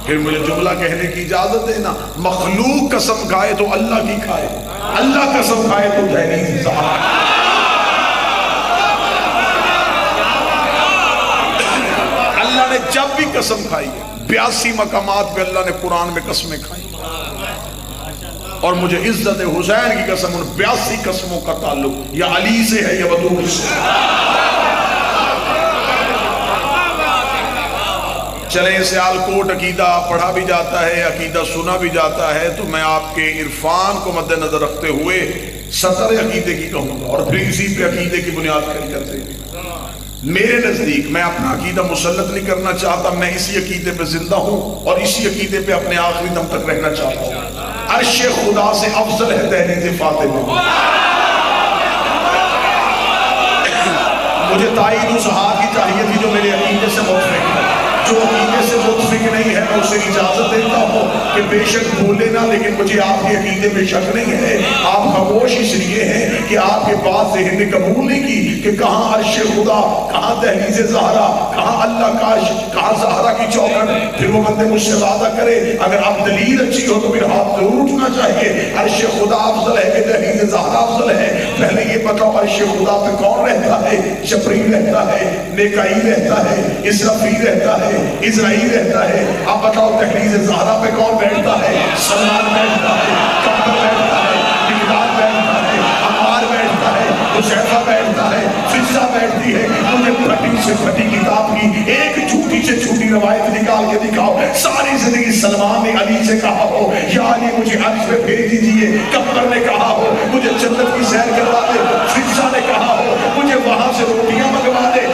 پھر مجھے جملہ کہنے کی اجازت دینا، مخلوق قسم کھائے تو اللہ کی کھائے، اللہ قسم کھائے تو دہلیز زہرا۔ اللہ نے جب بھی قسم کھائی ہے 82 مقامات پہ اللہ نے قرآن میں قسمیں کھائی، اور مجھے عزت حسین کی قسم ان 82 قسموں کا تعلق یا علی سے ہے یا بدور سے۔ چلیں سیالکوٹ عقیدہ پڑھا بھی جاتا ہے، عقیدہ سنا بھی جاتا ہے، تو میں آپ کے عرفان کو مد نظر رکھتے ہوئے سطر عقیدے کی کہوں گا، اور پھر اسی پہ عقیدے کی بنیاد کھڑی کرتے ہیں۔ میرے نزدیک میں اپنا عقیدہ مسلط نہیں کرنا چاہتا، میں اسی عقیدے پہ زندہ ہوں اور اسی عقیدے پہ اپنے آخری دم تک رہنا چاہتا ہوں۔ عرش خدا سے افضل ہے دہلیز فاطمہ۔ مجھے تائید اس ہاتھ کی چاہیے تھی جو میرے عقیدے سے متفق ہے، جو عقیدے سے متفق نہیں ہے میں اسے اجازت دیتا ہوں کہ بے شک بولے نہ، لیکن مجھے آپ کے عقیدے میں شک نہیں ہے۔ آپ خاموش اس لیے ہیں کہ آپ کے بات ذہن نے قبول نہیں کی کہ کہاں عرش خدا، کہاں دہلیز زہرا، کہاں اللہ کا عرش، کہاں زہرا کی چوکھٹ۔ پھر وہ بندے مجھ سے وعدہ کرے اگر آپ دلیل اچھی ہو تو پھر ہاتھ ضرور اٹھنا چاہیے۔ عرش خدا افضل ہے کہ دہلیز زہرا افضل ہے؟ پہلے یہ بتاؤ عرش خدا پہ کون رہتا ہے؟ جبرائیل رہتا ہے، میکائیل رہتا ہے، اسرافیل رہتا ہے، اسرائیل رہتا ہے۔ اب بتاؤ دہلیز زہرا پہ کون بیٹھتا ہے؟ سلمان بیٹھتا ہے، کمبر بیٹھتا ہے، مقداد بیٹھتا ہے، عمار بیٹھتا ہے، حذیفہ بیٹھتا ہے، فضہ بیٹھتی ہے۔ مجھے پھٹی سے پھٹی کتاب کی ایک چھوٹی سے چھوٹی روایت نکال کے دکھاؤ، ساری زندگی سلمان نے علی سے کہا ہو یا علی مجھے عرش پہ بھیج دیجئے، کمبر نے کہا ہو مجھے جنت کی سیر کروا دے، فضہ نے کہا ہو مجھے وہاں سے روٹیاں منگوا دے۔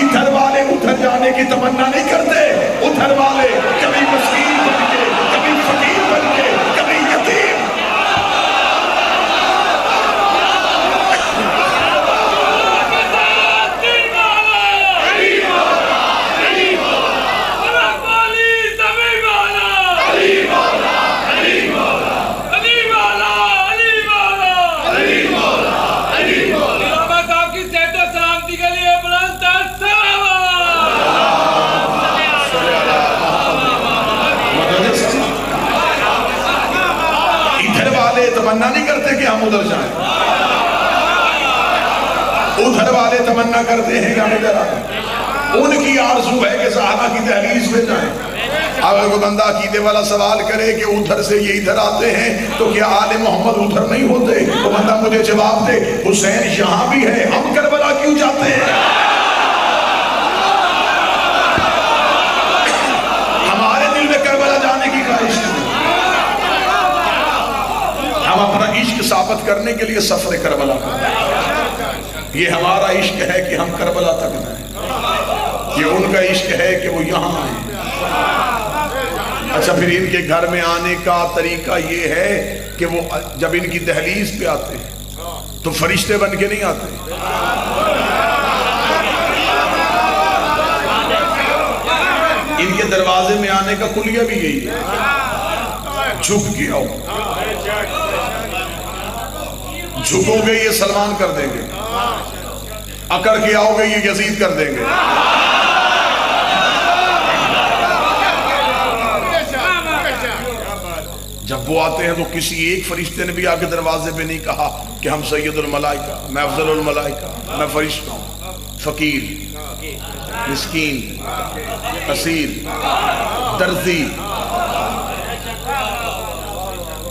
ادھر والے ادھر جانے کی تمنا نہیں کرتے، ادھر والے کبھی مسکین بن کے، کبھی فقیر بن کے، کبھی یتیم۔ تمنا نہیں کرتے کہ ہم ادھر جائیں، ادھر والے تمنا کرتے ہیں کہ ہم ادھر آئیں۔ ان کی آرزو ہے کہ زہرا کی دہلیز پہ جائیں۔ اگر کوئی بندہ عقیدے والا سوال کرے کہ ادھر سے یہ ادھر آتے ہیں تو کیا آل محمد ادھر نہیں ہوتے؟ تو بندہ مجھے جواب دے حسین یہاں بھی ہے، ہم کربلا کیوں جاتے ہیں؟ ہمارے دل میں کربلا جانے کی خواہش نہیں۔ ہم اپنا عشق ثابت کرنے کے لیے سفر کربلا کرتے ہیں۔ یہ ہمارا عشق ہے کہ ہم کربلا تک جائیں، یہ ان کا عشق ہے کہ وہ یہاں آئیں۔ اچھا پھر ان کے گھر میں آنے کا طریقہ یہ ہے کہ وہ جب ان کی دہلیز پہ آتے ہیں تو فرشتے بن کے نہیں آتے، ان کے دروازے میں آنے کا کلیہ بھی یہی ہے، جھک کے آؤ۔ جھکو گے یہ سلمان کر دیں گے، اکڑ کے آؤ گے یہ یزید کر دیں گے۔ جب وہ آتے ہیں تو کسی ایک فرشتے نے بھی آگے دروازے پہ نہیں کہا کہ ہم سید الملائکہ، میں افضل الملائکہ، میں فرشتہ ہوں، فقیر، مسکین، اسیر، درزی۔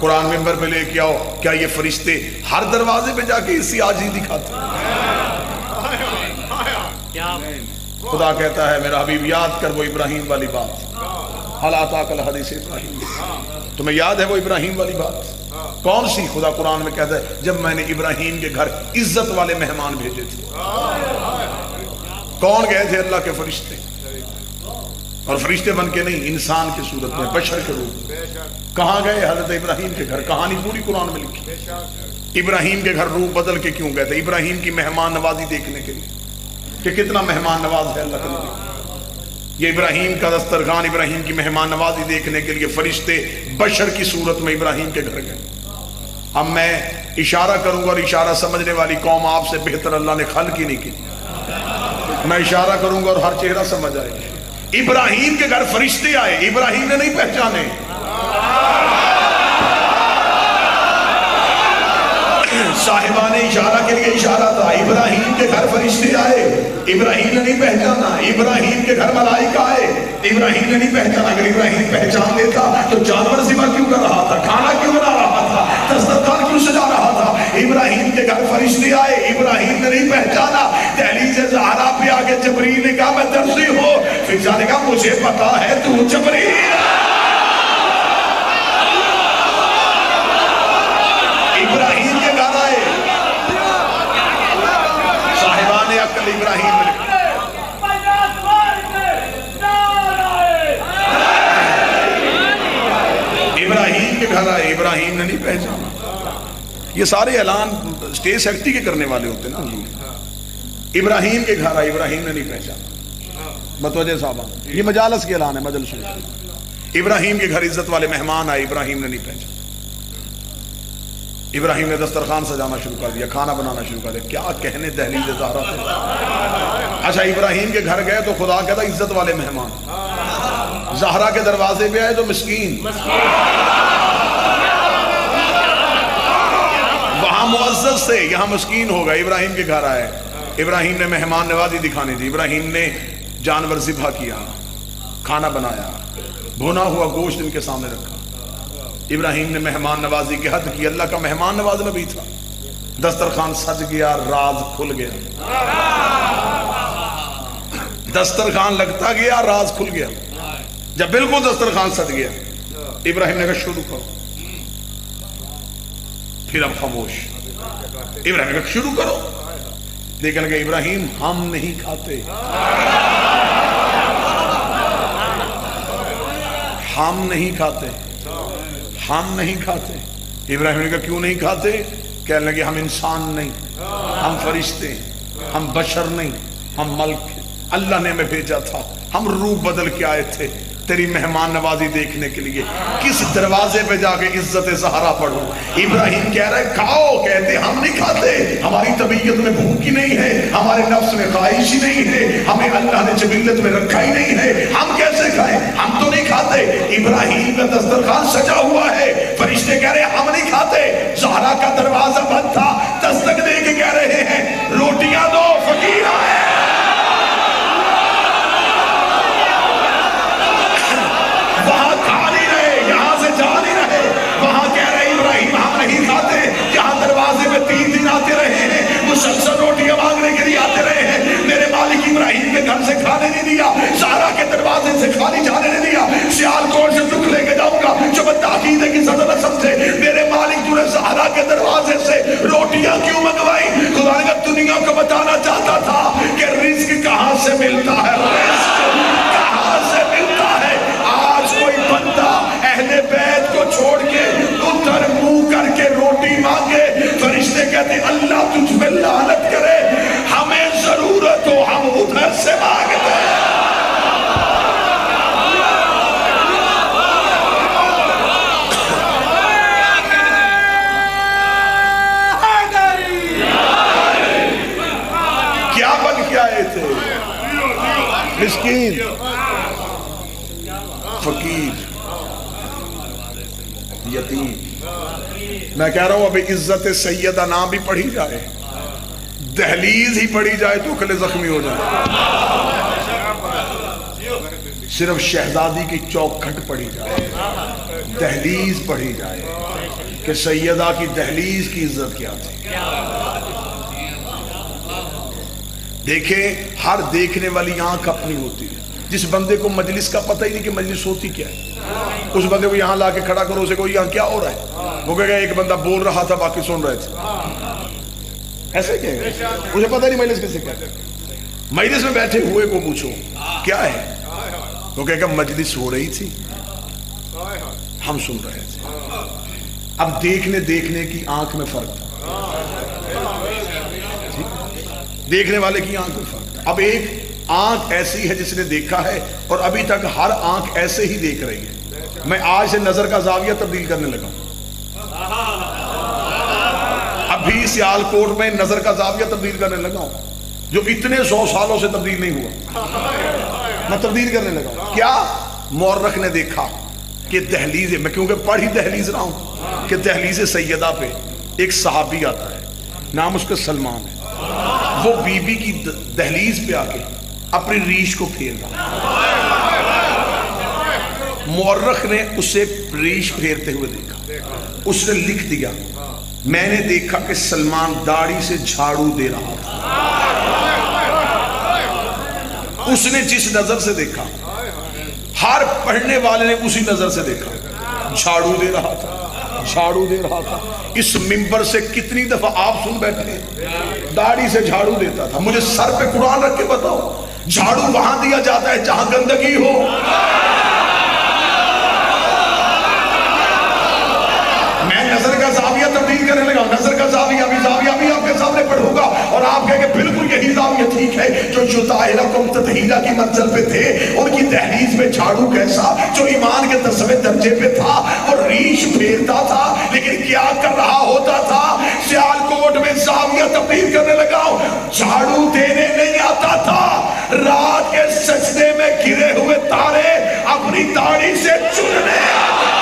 قرآن ممبر پہ لے کے آؤ، کیا یہ فرشتے ہر دروازے پہ جا کے اسی عاجزی دکھاتے ہیں؟ خدا کہتا ہے میرا حبیب یاد کر وہ ابراہیم والی بات، حال آتاک الحدیث ابراہیم، تمہیں یاد ہے وہ ابراہیم والی بات کون سی؟ خدا قرآن میں کہتا ہے جب میں نے ابراہیم کے گھر عزت والے مہمان بھیجے تھے۔ کون گئے تھے؟ اللہ کے فرشتے، اور فرشتے بن کے نہیں، انسان کی صورت میں، بشر کے روپ میں۔ کہاں گئے؟ حضرت ابراہیم کے گھر، کہانی پوری قرآن میں لکھی۔ ابراہیم کے گھر روح بدل کے کیوں گئے تھے؟ ابراہیم کی مہمان نوازی دیکھنے کے لیے کہ کتنا مہمان نواز ہے اللہ کے نبی۔ یہ ابراہیم کا دسترخوان، ابراہیم کی مہمان نوازی دیکھنے کے لیے فرشتے بشر کی صورت میں ابراہیم کے گھر گئے۔ اب میں اشارہ کروں گا اور اشارہ سمجھنے والی قوم آپ سے بہتر اللہ نے خلق ہی نہیں کی۔ میں اشارہ کروں گا اور ہر چہرہ سمجھ آئے گا۔ ابراہیم کے گھر فرشتے آئے، ابراہیم نے نہیں پہچانے۔ صاحبان اشارہ کے لیے اشارہ تھا، ابراہیم کے گھر فرشتے آئے، ابراہیم نے نہیں پہچانا۔ ابراہیم کے گھر ملائکہ آئے، ابراہیم نے نہیں پہچانا۔ اگر ابراہیم پہچان لیتا تو جانور ذبح کیوں کر رہا تھا، کھانا کیوں بنا رہا تھا، دسترخوان کیوں سجا رہا تھا؟ ابراہیم کے گھر فرشتے آئے، ابراہیم نے نہیں پہچانا۔ دہلیز زہرا پہ آگے جبریل نے کہا میں درزی ہوں، فضا نے کہا مجھے پتا ہے تو جبریل۔ ابراہیم کے گھر آئے، صاحبان عقل ابراہیم نے ابراہیم کے گھر آئے، ابراہیم نے نہیں پہچانا۔ یہ سارے اعلان اسٹیج سیکٹری کے کرنے والے ہوتے نا۔ ابراہیم کے گھر آئے، ابراہیم نے نہیں پہچانا۔ متوجہ صاحب، یہ مجالس کے اعلان ہے، مجلس میں۔ ابراہیم کے گھر عزت والے مہمان آئے، ابراہیم نے نہیں پہچانا۔ ابراہیم نے دسترخوان سجانا شروع کر دیا، کھانا بنانا شروع کر دیا۔ کیا کہنے دہلیز زہرا سے۔ اچھا ابراہیم کے گھر گئے تو خدا کہتا عزت والے مہمان، زہرا کے دروازے پہ آئے تو مسکین، وہاں معزز سے یہاں مسکین ہوگا۔ ابراہیم کے گھر آئے، ابراہیم نے مہمان نوازی دکھانی تھی، ابراہیم نے جانور ذبح کیا، کھانا بنایا، بھونا ہوا گوشت ان کے سامنے رکھا۔ ابراہیم نے مہمان نوازی کی حد کی، اللہ کا مہمان نواز نبی تھا۔ دسترخوان سج گیا، راز کھل گیا، دسترخوان لگتا گیا، راز کھل گیا۔ جب بالکل دسترخوان سج گیا، ابراہیم نے کہا شروع کرو، پھر اب خاموش۔ ابراہیم نے کہا شروع کرو، لیکن کہ ابراہیم ہم نہیں کھاتے، ہم نہیں کھاتے، ہم نہیں کھاتے۔ ابراہیم نے کہا کیوں نہیں کھاتے؟ کہنے لگے ہم انسان نہیں، ہم فرشتے ہیں، ہم بشر نہیں، ہم ملک ہیں، اللہ نے ہمیں بھیجا تھا، ہم روح بدل کے آئے تھے تیری مہمان نوازی دیکھنے کے لیے۔ کس دروازے پہ جا کے عزت زہرا پڑھو؟ ابراہیم کہہ رہے کھاؤ، کہتے ہم نہیں کھاتے، ہماری طبیعت میں بھوک ہی نہیں ہے، ہمارے نفس میں خواہش ہی نہیں ہے، ہمیں اللہ نے جبلت میں رکھا ہی نہیں ہے، ہم کیسے کھائیں؟ ہم تو نہیں کھاتے۔ ابراہیم کا دسترخوان سجا ہوا ہے، فرشتے کہہ رہے ہم نہیں کھاتے۔ زہرا کا دروازہ بند تھا، دستک دے کے کہہ رہے ہیں روٹیاں دو، فقیر آئے۔ وہاں کھا نہیں رہے، یہاں سے جا نہیں رہے، وہاں کہہ رہے ابراہیم ہم نہیں کھاتے۔ یہاں دروازے پہ 3 دن آتے رہے ہیں، مسلسل روٹیاں مانگنے کے لیے آتے رہے ہیں، میرے مالک ابراہیم کے گھر سے کھانے نہیں دیا، زہرا کے دروازے سے خالی جانے نہیں دیا۔ سیال کوٹ سے دکھ لے کے جاؤں گا جو بندہ عقیدے کی سزا نہ سمجھے، میرے مالک تو نے زہرا کے دروازے سے روٹیاں کیوں منگوائی؟ خدا نے دنیا کو بتانا چاہتا تھا کہ رزق کہاں سے ملتا ہے، رزق کہاں سے ملتا ہے۔ کوئی بندہ اہل بیت کو چھوڑ کے ادھر منہ کر کے روٹی مانگے، فرشتے کہتے اللہ تجھ میں لعنت کرے، ہمیں ضرورت ہو ہم ادھر سے مانگتے ہیں۔ کیا بن کے آئے تھے؟ مسکین، فقیر، یتیم۔ میں کہہ رہا ہوں ابھی عزت سیدہ نام بھی پڑھی جائے، دہلیز ہی پڑھی جائے تو کلے زخمی ہو جائے۔ صرف شہزادی کی چوکھٹ پڑھی جائے، دہلیز پڑھی جائے کہ سیدہ کی دہلیز کی عزت کیا تھی۔ دیکھیں ہر دیکھنے والی آنکھ اپنی ہوتی ہے۔ جس بندے کو مجلس کا پتہ ہی نہیں کہ مجلس ہوتی کیا ہے، اس بندے کو یہاں لا کے کھڑا کرو، اسے کوئی یہاں کیا ہو رہا ہے، وہ کہے گا ایک بندہ بول رہا تھا باقی سن رہے تھے، ایسے کہے گا، مجھے پتہ نہیں مجلس کیسے کیا۔ مجلس میں بیٹھے ہوئے کو پوچھو کیا ہے، وہ کہے گا مجلس ہو رہی تھی، ہم سن رہے تھے۔ اب دیکھنے کی آنکھ میں فرق تھا، دیکھنے والے کی آنکھ میں فرق تھا۔ اب ایک آنکھ ایسی ہے جس نے دیکھا ہے اور ابھی تک ہر آنکھ ایسے ہی دیکھ رہی ہے۔ میں آج سے نظر کا زاویہ تبدیل کرنے لگا ہوں، ابھی سیال کوٹ میں نظر کا زاویہ تبدیل کرنے لگا ہوں۔ جو اتنے 100 سالوں سے تبدیل نہیں ہوا، میں تبدیل کرنے لگا. کیا؟ مورخ نے دیکھا کہ دہلیز، میں کیونکہ پڑھ ہی دہلیز رہا ہوں، کہ دہلیز سیدہ پہ ایک صحابی آتا ہے، نام اس کا سلمان ہے. وہ بی بی کی دہلیز پہ آ کے اپنی ریش کو پھیر رہا. مورخ نے اسے ریش پھیرتے ہوئے دیکھا. اس نے لکھ دیا، میں نے دیکھا کہ سلمان داڑھی سے جھاڑو دے رہا تھا. اس نے جس نظر سے دیکھا، ہر پڑھنے والے نے اسی نظر سے دیکھا. جھاڑو دے رہا تھا، جھاڑو دے رہا تھا. اس منبر سے کتنی دفعہ آپ سن بیٹھے ہیں داڑھی سے جھاڑو دیتا تھا. مجھے سر پہ قرآن رکھ کے بتاؤ، جھاڑو وہاں دیا جاتا ہے جہاں گندگی ہو. میں نظر کا زاویہ تبدیل کرنے لگا. نظر کا زاویہ بھی آپ کے سامنے پڑھوں گا اور آپ کہیں کہ بالکل یہی زاویہ ٹھیک ہے. جو یطاہرکم تطہیرا کی منزل پہ تھے، ان کی دہلیز میں جھاڑو کیسا؟ جو ایمان کے 10ویں درجے پہ تھا اور ریش پھیرتا تھا، لیکن کیا کر رہا ہوتا تھا؟ سیالکوٹ میں زاویہ تبدیل کرنے لگا. جھاڑو دینے نہیں آتا تھا، رات کے سجدے میں گرے ہوئے تارے اپنی داڑھی سے چننے آتا.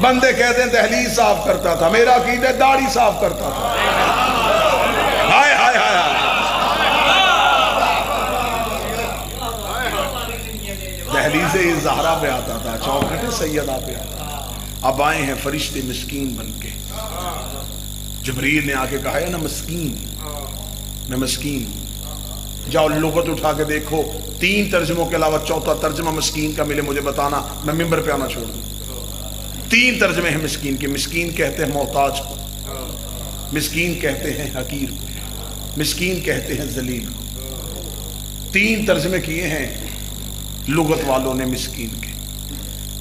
بندے کہتے ہیں دہلیز صاف کرتا تھا، میرا عقیدہ داڑھی صاف کرتا تھا. ہائے ہائے ہائے. دہلیز زہرا پہ آتا تھا، چوکھٹ سیدہ پہ آتا تھا. اب آئے ہیں فرشتے مسکین بن کے. جبریل نے آ کے کہا ہے نا مسکین، میں مسکین. جاؤ لغت اٹھا کے دیکھو، 3 ترجموں کے علاوہ چوتھا ترجمہ مسکین کا ملے مجھے بتانا، میں ممبر پہ آنا چھوڑ دوں. 3 ترجمے ہیں مسکین کے. مسکین کہتے ہیں محتاج کو، مسکین کہتے ہیں حقیر کو، مسکین کہتے ہیں ذلیل کو. 3 ترجمے کیے ہیں لغت والوں نے مسکین کے.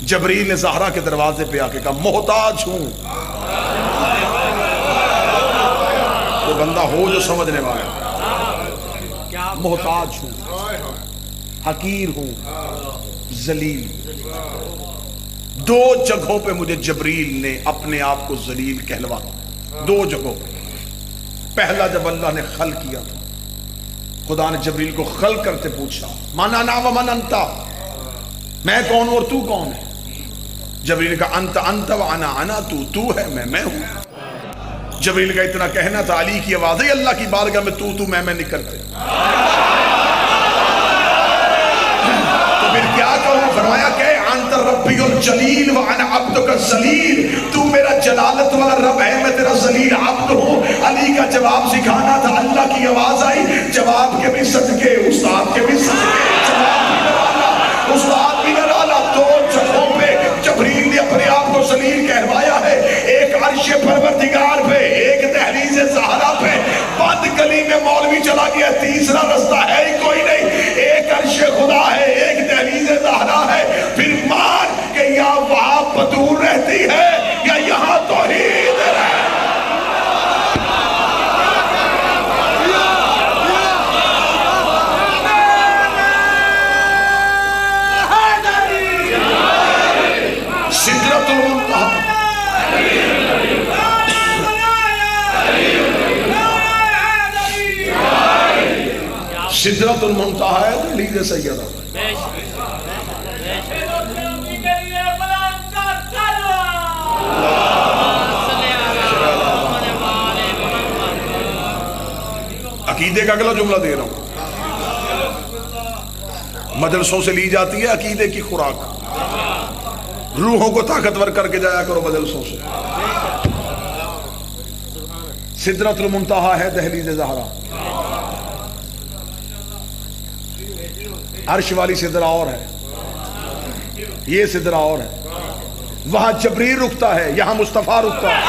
جبریل نے زہرا کے دروازے پہ آ کے کہا محتاج ہوں. تو بندہ ہو جو سمجھنے والا. محتاج ہوں، حقیر ہوں، ذلیل. 2 جگہوں پہ مجھے جبریل نے اپنے آپ کو ذلیل کہلوا. 2 جگہوں پہ. پہلا جب اللہ نے خلق کیا تھا، خدا نے جبریل کو خلق کرتے پوچھا من انا و من انت، میں کون اور تو کون ہے؟ جبریل نے کہا انت انت و انا انا، تو ہے میں ہوں. جبریل کا اتنا کہنا تھا، علی کی آواز ہے اللہ کی بارگاہ میں تو میں نکلتے. تو پھر کیا کہوں؟ فرمایا کہ انت ربی الجلیل وانا عبدک الذلیل، تو میرا جلالت والا رب ہے، میں تیرا ذلیل عبد ہوں. علی کا جواب سکھانا تھا. اللہ کی آواز آئی، جواب کے بھی صدقے، استاد کے بھی صدقے، جواب بھی نرالا، استاد بھی نرالا. 2 جگہوں پہ جبریل نے اپنے آپ کو ذلیل کہوایا ہے. ایک عرش پروردگار پہ، ایک دہلیز زہرا پہ. بند گلی میں مولوی چلا گیا، تیسرا رستہ ہے ہی کوئی نہیں. ایک عرش خدا ہے، ایک دہلیز زہرا ہے. پھر مان کہ یا وہاں بدور رہتی ہے یا یہاں توحید ہے. سدرۃ المنتہا، سدرۃ المنتہا ہے دہلیز سیدہ. عقیدے کا اگلا جملہ دے رہا ہوں. مدرسوں سے لی جاتی ہے عقیدے کی خوراک. روحوں کو طاقتور کر کے جایا کرو مدرسوں سے. سدرۃ المنتہا ہے دہلیز زہرا. عرش والی سدرہ اور ہے، یہ سدرہ اور ہے. وہاں جبریل رکتا ہے، یہاں مصطفیٰ رکتا ہے.